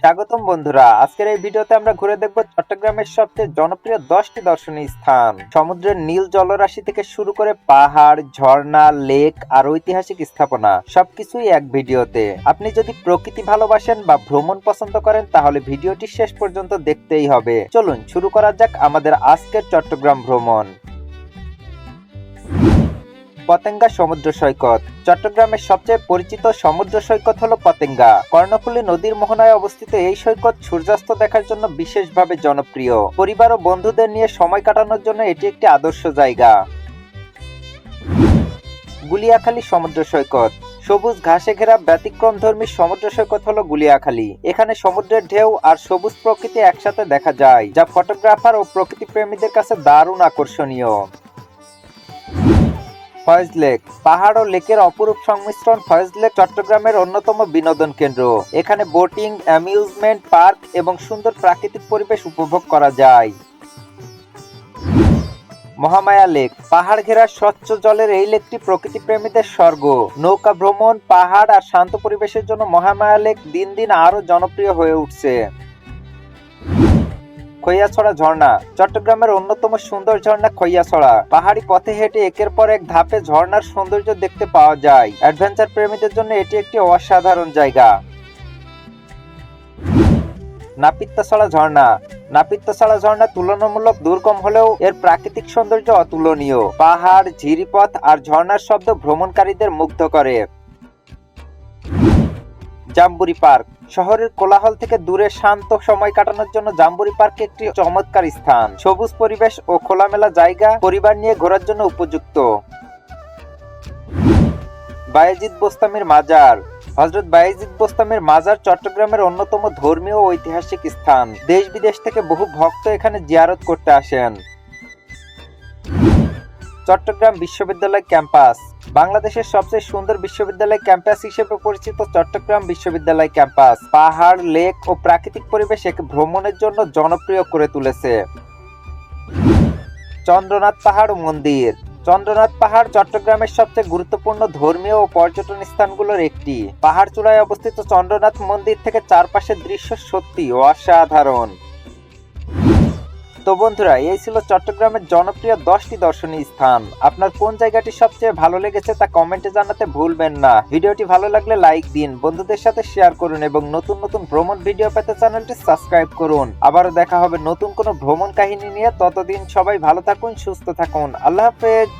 স্বাগতম বন্ধুরা, আজকের এই ভিডিওতে আমরা ঘুরে দেখব চট্টগ্রামের সবচেয়ে জনপ্রিয় 10টি দর্শনীয় স্থান। সমুদ্রের নীল জলরাশি থেকে শুরু করে পাহাড়, ঝর্ণা, লেক আর ঐতিহাসিক স্থাপনা সবকিছুই এক ভিডিওতে। আপনি যদি প্রকৃতি ভালোবাসেন বা ভ্রমণ পছন্দ করেন তাহলে ভিডিওটি শেষ পর্যন্ত দেখতেই হবে। চলুন শুরু করা যাক আমাদের আজকের চট্টগ্রাম ভ্রমণ। পতেঙ্গা সমুদ্র সৈকত। চট্টগ্রামের সবচেয়ে পরিচিত সমুদ্র সৈকত হলো পতেঙ্গা। কর্ণফুলী নদীর মোহনায় অবস্থিত এই সৈকত সূর্যাস্ত দেখার জন্য বিশেষভাবে জনপ্রিয়। পরিবার ও বন্ধুদের নিয়ে সময় কাটানোর জন্য এটি একটি আদর্শ জায়গা। গুলিয়াখালী সমুদ্র সৈকত। সবুজ ঘাসে ঘেরা ব্যতিক্রমধর্মী সমুদ্র সৈকত হলো গুলিয়াখালী। এখানে সমুদ্রের ঢেউ আর সবুজ প্রকৃতি একসাথে দেখা যায়, যা ফটোগ্রাফার ও প্রকৃতি প্রেমীদের কাছে দারুণ আকর্ষণীয়। ফয়েজ লেক। পাহাড় ও লেকের অপরূপ সংমিশ্রণ ফয়েজ লেক চট্টগ্রামের অন্যতম বিনোদন কেন্দ্র। এখানে বোটিং, অ্যামিউজমেন্ট পার্ক এবং সুন্দর প্রাকৃতিক পরিবেশ উপভোগ করা যায়। মহামায়া লেক। পাহাড় ঘেরা স্বচ্ছ জলের এই লেকটি প্রকৃতি প্রেমীদের স্বর্গ। নৌকা ভ্রমণ, পাহাড় আর শান্ত পরিবেশের জন্য মহামায়া লেক দিন দিন আরো জনপ্রিয় হয়ে উঠছে। খৈয়াছড়া ঝর্ণা। চট্টগ্রামের অন্যতম সুন্দর ঝর্ণা খৈয়াছড়া। পাহাড়ি পথে হেঁটে একের পর এক ধাপে ঝর্ণার সৌন্দর্য দেখতে পাওয়া যায়। অ্যাডভেঞ্চার প্রেমীদের জন্য এটি একটি অসাধারণ জায়গা। নাপিতাছড়া ঝর্ণা। নাপিতাছড়া ঝর্ণা তুলনামূলক দুর্গম হলেও এর প্রাকৃতিক সৌন্দর্য অতুলনীয়। পাহাড়, ঝিরিপথ আর ঝর্ণার শব্দ ভ্রমণকারীদের মুগ্ধ করে। Jamboree park. শহরের কোলাহল থেকে দূরে শান্ত সময় কাটানোর জন্য জাম্বুরি পার্ক একটি চমৎকার স্থান। সবুজ পরিবেশ ও খোলামেলা জায়গা পরিবার নিয়ে ঘোরার জন্য উপযুক্ত। বায়েজিদ বোস্তামীর মাজার। হযরত বায়েজিদ বোস্তামীর মাজার চট্টগ্রামের অন্যতম ধর্মীয় ও ঐতিহাসিক স্থান। দেশ বিদেশ থেকে বহু ভক্ত এখানে জিয়ারত করতে আসেন। চট্টগ্রাম বিশ্ববিদ্যালয় ক্যাম্পাস। বাংলাদেশের সবচেয়ে সুন্দর বিশ্ববিদ্যালয় ক্যাম্পাস হিসেবে পরিচিত চট্টগ্রাম বিশ্ববিদ্যালয় ক্যাম্পাস পাহাড়, লেক ও প্রাকৃতিক পরিবেশ একে ভ্রমণের জন্য জনপ্রিয় করে তুলেছে। চন্দ্রনাথ পাহাড় ও মন্দির। চন্দ্রনাথ পাহাড় চট্টগ্রামের সবচেয়ে গুরুত্বপূর্ণ ধর্মীয় ও পর্যটন স্থানগুলোর একটি। পাহাড় চূড়ায় অবস্থিত চন্দ্রনাথ মন্দির থেকে চারপাশের দৃশ্য সত্যি অসাধারণ। তো বন্ধুরা, এই ছিল চট্টগ্রামের জনপ্রিয় 10টি দর্শনীয় স্থান। আপনার কোন জায়গাটি সবচেয়ে ভালো লেগেছে তা কমেন্টে জানাতে ভুলবেন না। ভিডিওটি ভালো লাগলে লাইক দিন, বন্ধুদের সাথে শেয়ার করুন এবং নতুন নতুন ভ্রমণ ভিডিও পেতে চ্যানেলটি সাবস্ক্রাইব করুন। আবারও দেখা হবে নতুন কোনো ভ্রমণ কাহিনী নিয়ে। ততদিন সবাই ভালো থাকুন, সুস্থ থাকুন। আল্লাহ হাফেজ।